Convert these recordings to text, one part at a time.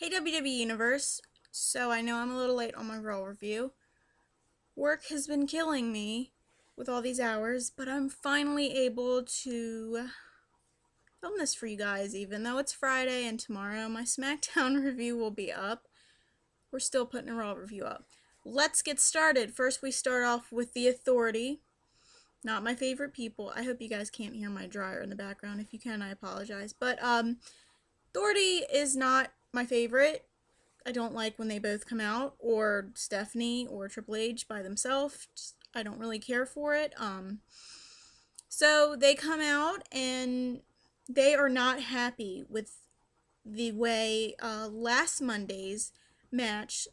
Hey WWE Universe, so I know I'm a little late on my Raw review. Work has been killing me with all these hours, but I'm finally able to film this for you guys, even though it's Friday and tomorrow my SmackDown review will be up. We're still putting a Raw review up. Let's get started. First, we start off with The Authority. Not my favorite people. I hope you guys can't hear my dryer in the background. If you can, I apologize. But, Authority is not my favorite. I don't like when they both come out, or Stephanie or Triple H by themselves. I don't really care for it. So they come out and they are not happy with the way last Monday's match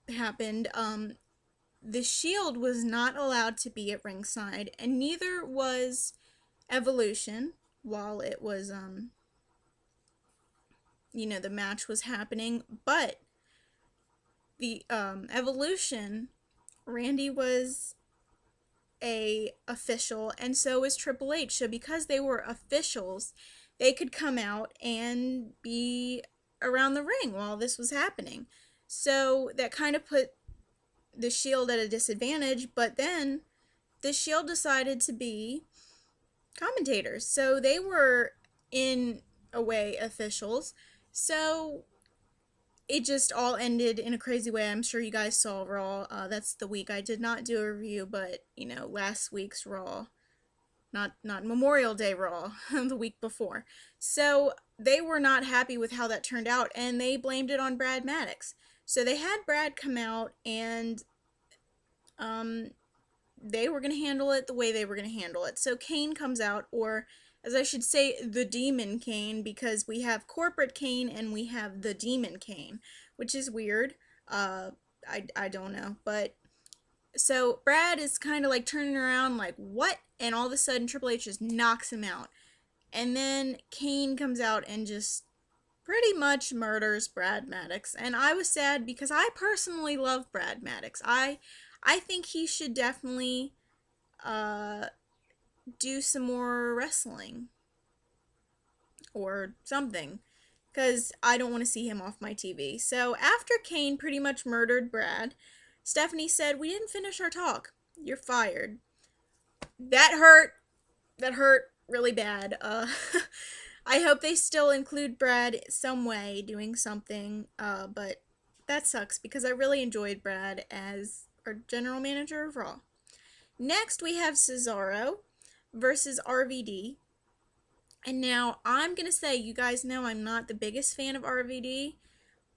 happened. The Shield was not allowed to be at ringside, and neither was Evolution while it was the match was happening. But the Evolution, Randy was a official, and so was Triple H. So because they were officials, they could come out and be around the ring while this was happening. So that kind of put the Shield at a disadvantage, but then the Shield decided to be commentators. So they were, in a way, officials. So it just all ended in a crazy way. I'm sure you guys saw Raw. That's the week I did not do a review, but last week's Raw, not Memorial Day Raw, the week before. So they were not happy with how that turned out, and they blamed it on Brad Maddox. So they had Brad come out, and they were going to handle it the way they were going to handle it. So Kane comes out, or as I should say, the Demon Kane, because we have Corporate Kane and we have the Demon Kane, which is weird. I don't know. But so Brad is kind of like turning around like, what? And all of a sudden Triple H just knocks him out. And then Kane comes out and just pretty much murders Brad Maddox. And I was sad because I personally love Brad Maddox. I think he should definitely do some more wrestling or something, because I don't want to see him off my TV. So after Kane pretty much murdered Brad, Stephanie said, "We didn't finish our talk. You're fired." That hurt. That hurt really bad. I hope they still include Brad some way doing something, but that sucks because I really enjoyed Brad as our general manager of Raw. Next, we have Cesaro versus RVD. And now, I'm going to say, you guys know I'm not the biggest fan of RVD,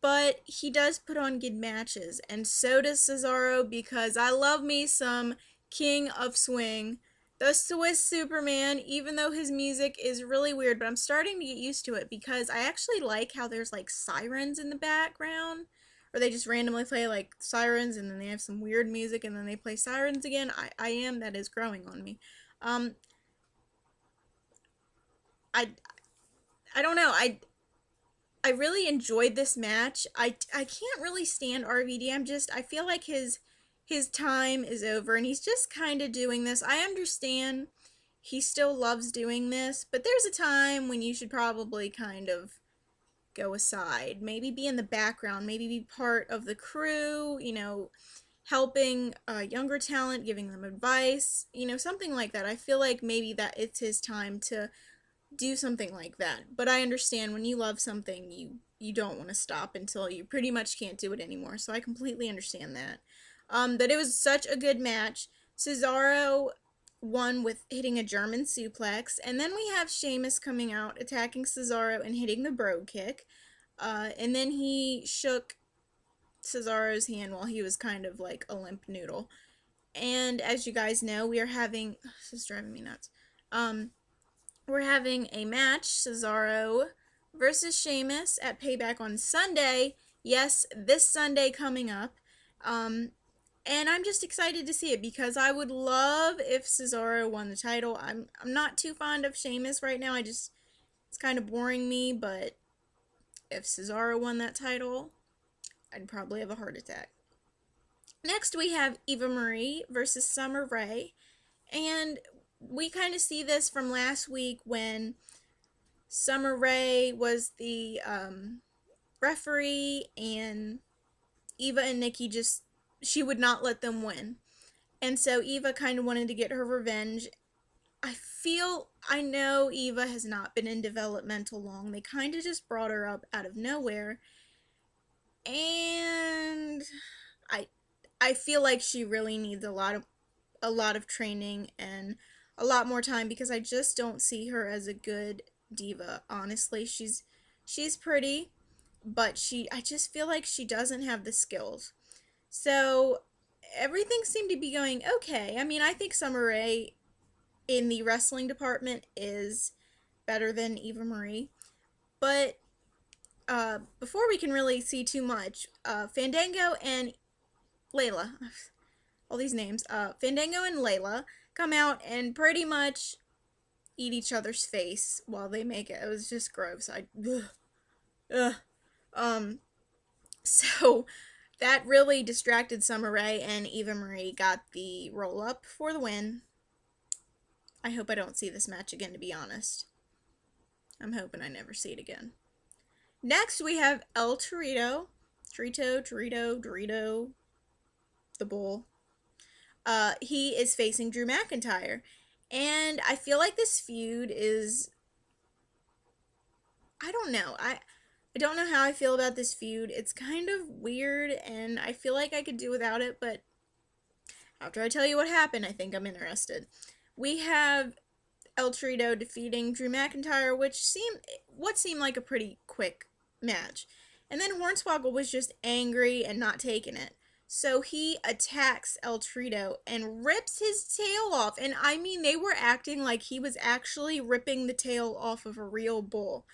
but he does put on good matches, and so does Cesaro, because I love me some King of Swing, the Swiss Superman, even though his music is really weird, but I'm starting to get used to it, because I actually like how there's like sirens in the background, or they just randomly play like sirens, and then they have some weird music, and then they play sirens again. That is growing on me. I I don't know. I really enjoyed this match. I can't really stand RVD. I feel like his time is over, and he's just kind of doing this. I understand he still loves doing this, but there's a time when you should probably kind of go aside. Maybe be in the background, maybe be part of the crew, helping younger talent, giving them advice, something like that. I feel like maybe that it's his time to do something like that. But I understand when you love something, you don't want to stop until you pretty much can't do it anymore. So I completely understand that. But it was such a good match. Cesaro won with hitting a German suplex, and then we have Sheamus coming out, attacking Cesaro and hitting the bro kick. And then he shook Cesaro's hand while he was kind of like a limp noodle. And as you guys know, we are having this is driving me nuts. We're having a match, Cesaro versus Sheamus at Payback on Sunday. Yes, this Sunday coming up. And I'm just excited to see it, because I would love if Cesaro won the title. I'm not too fond of Sheamus right now. It's kind of boring me, but if Cesaro won that title, I'd probably have a heart attack. Next, we have Eva Marie versus Summer Rae. And we kind of see this from last week when Summer Rae was the referee, and Eva and Nikki just, she would not let them win. And so Eva kind of wanted to get her revenge. I know Eva has not been in developmental long. They kind of just brought her up out of nowhere. And I I feel like she really needs a lot of training and a lot more time, because I just don't see her as a good diva. Honestly, she's pretty, but I just feel like she doesn't have the skills. So everything seemed to be going okay. I mean, I think Summer Rae in the wrestling department is better than Eva Marie. But before we can really see too much, Fandango and Layla, all these names, Fandango and Layla come out and pretty much eat each other's face while they make it. It was just gross. Ugh, ugh. Um, so that really distracted Summer Rae, and Eva Marie got the roll up for the win. I hope I don't see this match again, to be honest. I'm hoping I never see it again. Next, we have El Torito, Dorito, the bull. He is facing Drew McIntyre. And I feel like this feud is, I don't know. I don't know how I feel about this feud. It's kind of weird, and I feel like I could do without it, but after I tell you what happened, I think I'm interested. We have El Torito defeating Drew McIntyre, what seemed like a pretty quick match. And then Hornswoggle was just angry and not taking it. So he attacks El Torito and rips his tail off. And I mean, they were acting like he was actually ripping the tail off of a real bull,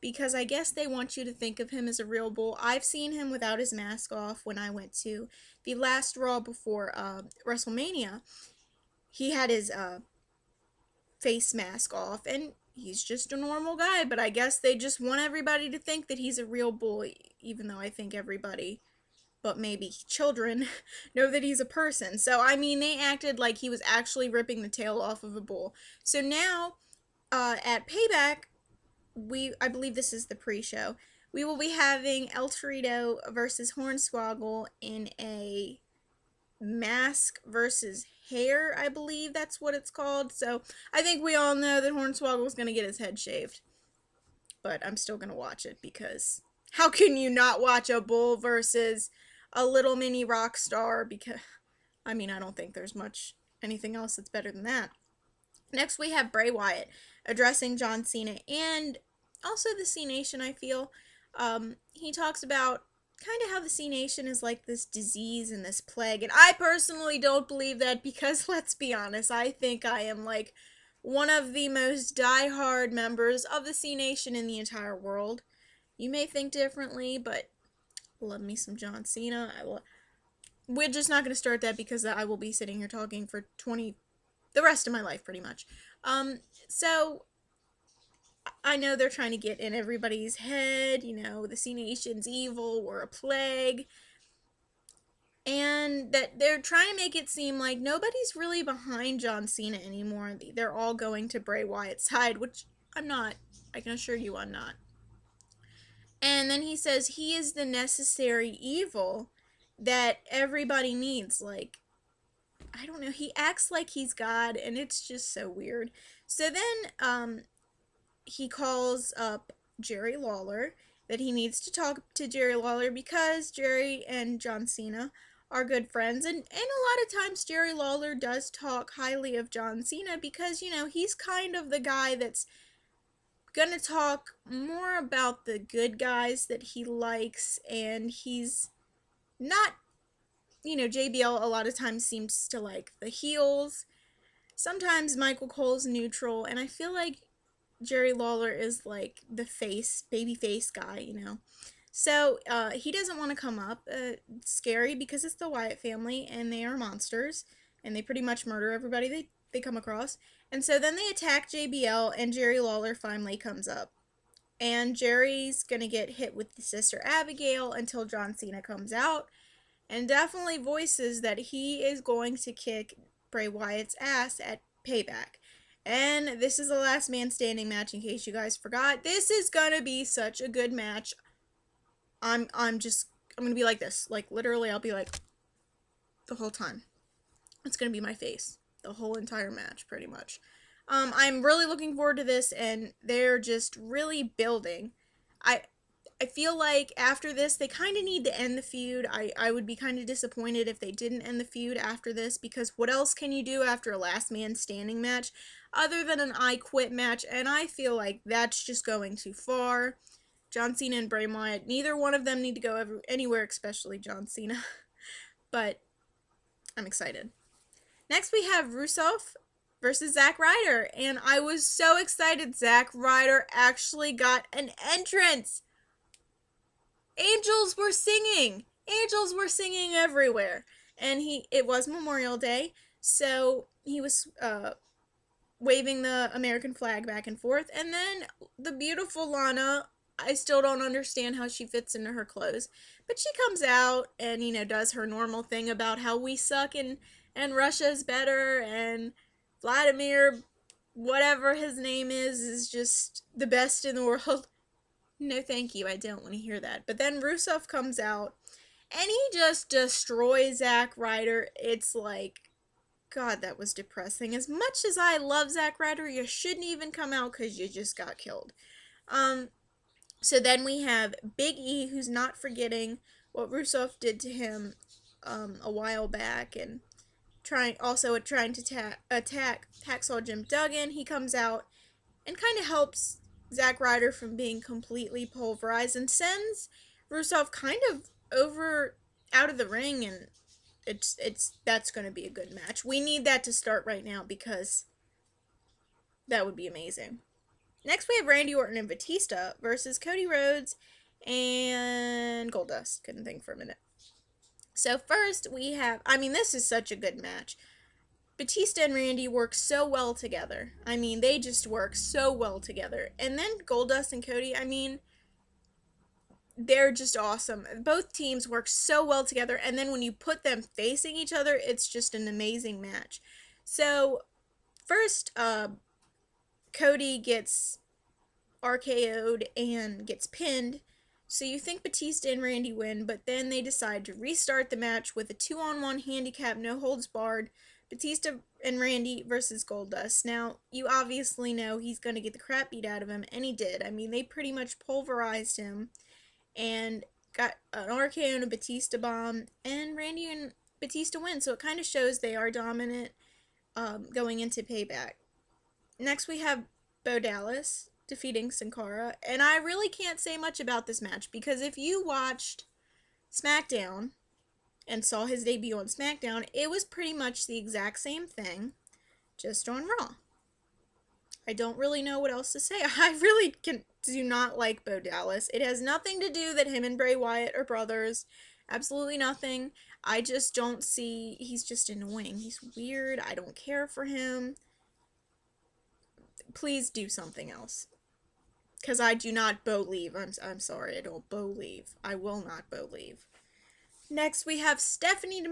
because I guess they want you to think of him as a real bull. I've seen him without his mask off when I went to the last Raw before WrestleMania. He had his face mask off, and he's just a normal guy, but I guess they just want everybody to think that he's a real bull, even though I think everybody, but maybe children, know that he's a person. So, I mean, they acted like he was actually ripping the tail off of a bull. So now, at Payback, I believe this is the pre-show, we will be having El Torito versus Hornswoggle in a mask versus hair, I believe that's what it's called. So I think we all know that Hornswoggle's gonna get his head shaved, but I'm still gonna watch it, because how can you not watch a bull versus a little mini rock star? Because I mean, I don't think there's anything else that's better than that. Next, we have Bray Wyatt addressing John Cena and also the C Nation. I feel he talks about kind of how the C Nation is like this disease and this plague, and I personally don't believe that, because let's be honest, I think I am like one of the most die-hard members of the C Nation in the entire world. You may think differently, but love me some John Cena. We're just not going to start that, because I will be sitting here talking for the rest of my life, pretty much. So I know they're trying to get in everybody's head, the C Nation's evil, we're a plague, and that they're trying to make it seem like nobody's really behind John Cena anymore. They're all going to Bray Wyatt's side, which I'm not. I can assure you I'm not. And then he says he is the necessary evil that everybody needs. Like, I don't know, he acts like he's God, and it's just so weird. So then, he calls up Jerry Lawler, that he needs to talk to Jerry Lawler, because Jerry and John Cena are good friends, and a lot of times Jerry Lawler does talk highly of John Cena, because, he's kind of the guy that's gonna talk more about the good guys that he likes, and he's not, JBL a lot of times seems to like the heels. Sometimes Michael Cole's neutral, and I feel like Jerry Lawler is like the baby face guy, So, he doesn't want to come up. It's scary, because it's the Wyatt family, and they are monsters, and they pretty much murder everybody they come across. And so then they attack JBL, and Jerry Lawler finally comes up. And Jerry's gonna get hit with the Sister Abigail until John Cena comes out, and definitely voices that he is going to kick Bray Wyatt's ass at Payback. And this is the last man standing match, in case you guys forgot. This is gonna be such a good match. I'm gonna be like this. Like literally I'll be like the whole time. It's gonna be my face. The whole entire match, pretty much. I'm really looking forward to this, and they're just really building. I I feel like after this, they kind of need to end the feud. I would be kind of disappointed if they didn't end the feud after this, because what else can you do after a last man standing match other than an I Quit match? And I feel like that's just going too far. John Cena and Bray Wyatt, neither one of them need to go anywhere, especially John Cena. But I'm excited. Next, we have Rusev versus Zack Ryder, and I was so excited. Zack Ryder actually got an entrance. Angels were singing. Angels were singing everywhere. And it was Memorial Day, so he was waving the American flag back and forth. And then the beautiful Lana, I still don't understand how she fits into her clothes, but she comes out and, does her normal thing about how we suck and Russia's better, and Vladimir, whatever his name is just the best in the world. No, thank you. I don't want to hear that. But then Rusev comes out, and he just destroys Zack Ryder. It's like, God, that was depressing. As much as I love Zack Ryder, you shouldn't even come out because you just got killed. So then we have Big E, who's not forgetting what Rusev did to him a while back, and trying to attack Hacksaw Jim Duggan. He comes out and kind of helps Zack Ryder from being completely pulverized and sends Rusev kind of out of the ring, and that's going to be a good match. We need that to start right now because that would be amazing. Next, we have Randy Orton and Batista versus Cody Rhodes and Goldust. Couldn't think for a minute. So first we have, this is such a good match. Batista and Randy work so well together. They just work so well together. And then Goldust and Cody, they're just awesome. Both teams work so well together, and then when you put them facing each other, it's just an amazing match. So first, Cody gets RKO'd and gets pinned. So you think Batista and Randy win, but then they decide to restart the match with a 2-on-1 handicap, no holds barred, Batista and Randy versus Goldust. Now, you obviously know he's going to get the crap beat out of him, and he did. They pretty much pulverized him and got an RKO and a Batista bomb, and Randy and Batista win. So it kind of shows they are dominant going into Payback. Next, we have Bo Dallas defeating Sin Cara, and I really can't say much about this match because if you watched SmackDown and saw his debut on SmackDown, it was pretty much the exact same thing, just on Raw. I don't really know what else to say. I really do not like Bo Dallas. It has nothing to do that him and Bray Wyatt are brothers. Absolutely nothing. I just don't see, he's just annoying. He's weird. I don't care for him. Please do something else. Because I do not believe. I'm sorry, I don't believe. I will not believe. Next, we have Stephanie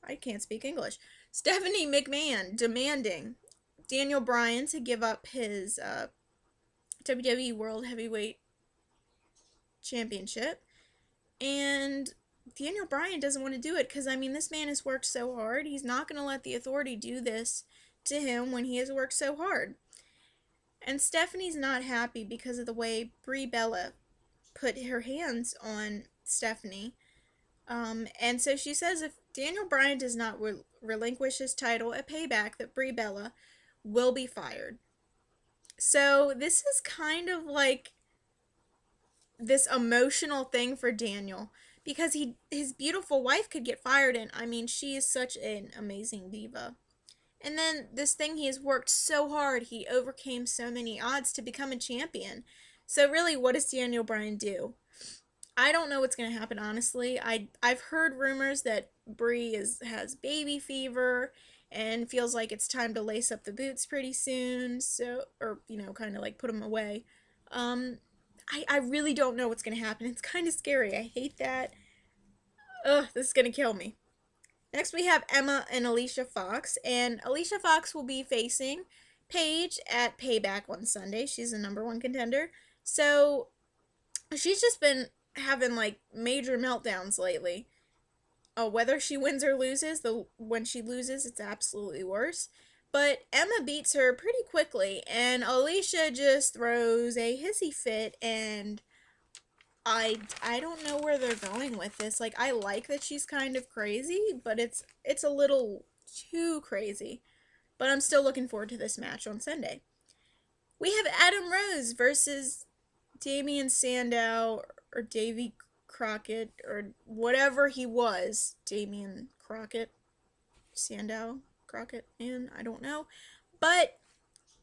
I can't speak English. Stephanie McMahon demanding Daniel Bryan to give up his WWE World Heavyweight Championship. And Daniel Bryan doesn't want to do it because, this man has worked so hard. He's not going to let the Authority do this to him when he has worked so hard. And Stephanie's not happy because of the way Brie Bella put her hands on Stephanie. And so she says if Daniel Bryan does not relinquish his title at Payback, that Brie Bella will be fired. So this is kind of like this emotional thing for Daniel because his beautiful wife could get fired, and she is such an amazing diva. And then this thing, he has worked so hard. He overcame so many odds to become a champion. So really, what does Daniel Bryan do? I don't know what's going to happen, honestly. I've heard rumors that Brie has baby fever and feels like it's time to lace up the boots pretty soon. So, or, kind of like put them away. I really don't know what's going to happen. It's kind of scary. I hate that. Ugh, this is going to kill me. Next, we have Emma and Alicia Fox, and Alicia Fox will be facing Paige at Payback on Sunday. She's the #1 contender. So, she's just been having like major meltdowns lately. Whether she wins or loses, when she loses, it's absolutely worse. But Emma beats her pretty quickly, and Alicia just throws a hissy fit, and I don't know where they're going with this. Like, I like that she's kind of crazy, but it's a little too crazy. But I'm still looking forward to this match on Sunday. We have Adam Rose versus Damian Sandow, or Davy Crockett, or whatever he was. Damian Crockett, Sandow, Crockett, and I don't know. But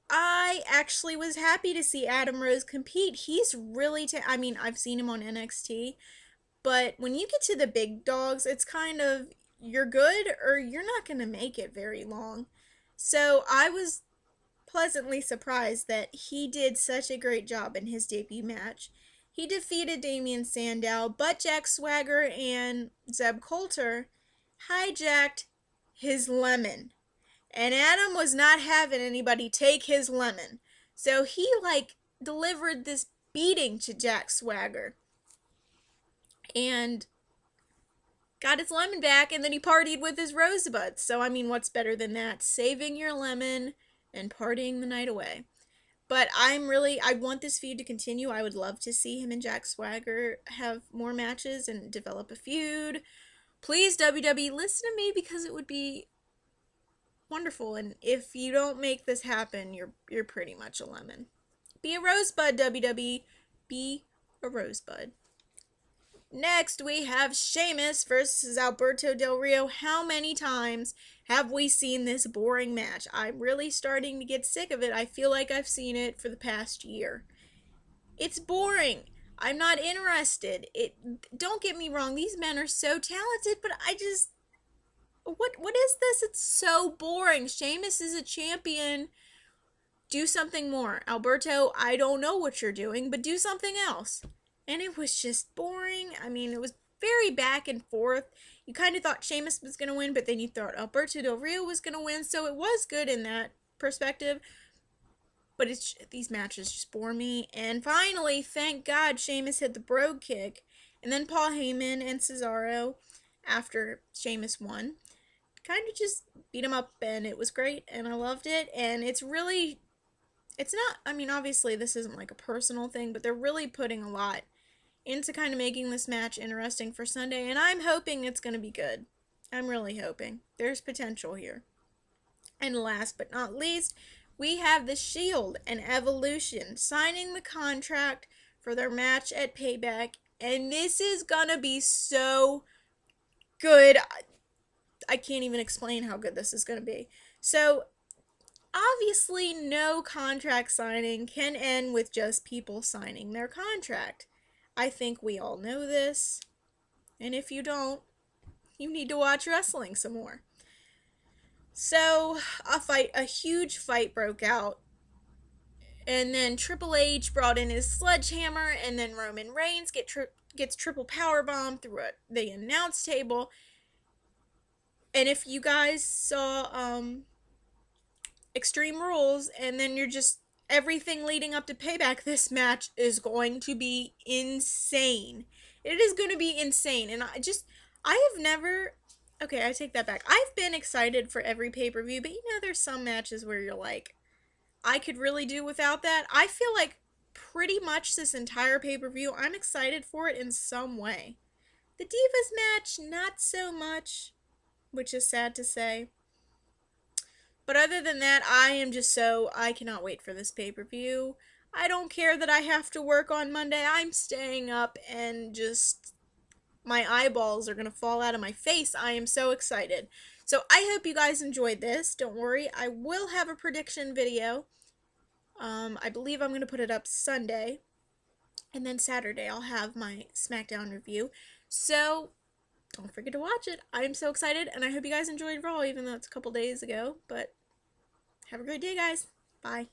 I actually was happy to see Adam Rose compete. He's really, I mean, I've seen him on NXT, but when you get to the big dogs, it's kind of, you're good or you're not going to make it very long. So I was pleasantly surprised that he did such a great job in his debut match. He defeated Damian Sandow, but Jack Swagger and Zeb Coulter hijacked his lemon. And Adam was not having anybody take his lemon. So he like delivered this beating to Jack Swagger. And got his lemon back, and then he partied with his rosebuds. So I mean, what's better than that? Saving your lemon and partying the night away. But I want this feud to continue. I would love to see him and Jack Swagger have more matches and develop a feud. Please, WWE, listen to me, because it would be wonderful. And if you don't make this happen, you're pretty much a lemon. Be a rosebud, WWE. Be a rosebud. Next, we have Sheamus versus Alberto Del Rio. How many times have we seen this boring match? I'm really starting to get sick of it. I feel like I've seen it for the past year. It's boring. I'm not interested. Don't get me wrong, these men are so talented, but what is this? It's so boring. Sheamus is a champion. Do something more. Alberto, I don't know what you're doing, but do something else. And it was just boring. I mean, it was very back and forth. You kind of thought Sheamus was going to win, but then you thought Alberto Del Rio was going to win. So it was good in that perspective. But these matches just bore me. And finally, thank God, Sheamus hit the Brogue Kick. And then Paul Heyman and Cesaro, after Sheamus won, kind of just beat him up. And it was great. And I loved it. And it's not, I mean, obviously this isn't like a personal thing, but they're really putting a lot into kind of making this match interesting for Sunday, and I'm hoping it's going to be good. I'm really hoping. There's potential here. And last but not least, we have the Shield and Evolution signing the contract for their match at Payback, and this is going to be so good. I can't even explain how good this is going to be. So, obviously, no contract signing can end with just people signing their contract. I think we all know this. And if you don't, you need to watch wrestling some more. So, a huge fight broke out. And then Triple H brought in his sledgehammer, and then Roman Reigns gets triple powerbomb through the announce table. And if you guys saw Extreme Rules, and then you're just everything leading up to Payback, this match is going to be insane. It is going to be insane. And I have never, okay, I take that back. I've been excited for every pay-per-view, but you know, there's some matches where you're like, I could really do without that. I feel like pretty much this entire pay-per-view, I'm excited for it in some way. The Divas match, not so much, which is sad to say. But other than that, I cannot wait for this pay-per-view. I don't care that I have to work on Monday. I'm staying up and just, my eyeballs are going to fall out of my face. I am so excited. So I hope you guys enjoyed this. Don't worry, I will have a prediction video. I believe I'm going to put it up Sunday. And then Saturday I'll have my SmackDown review. So don't forget to watch it. I am so excited, and I hope you guys enjoyed Raw, even though it's a couple days ago. But have a great day, guys. Bye.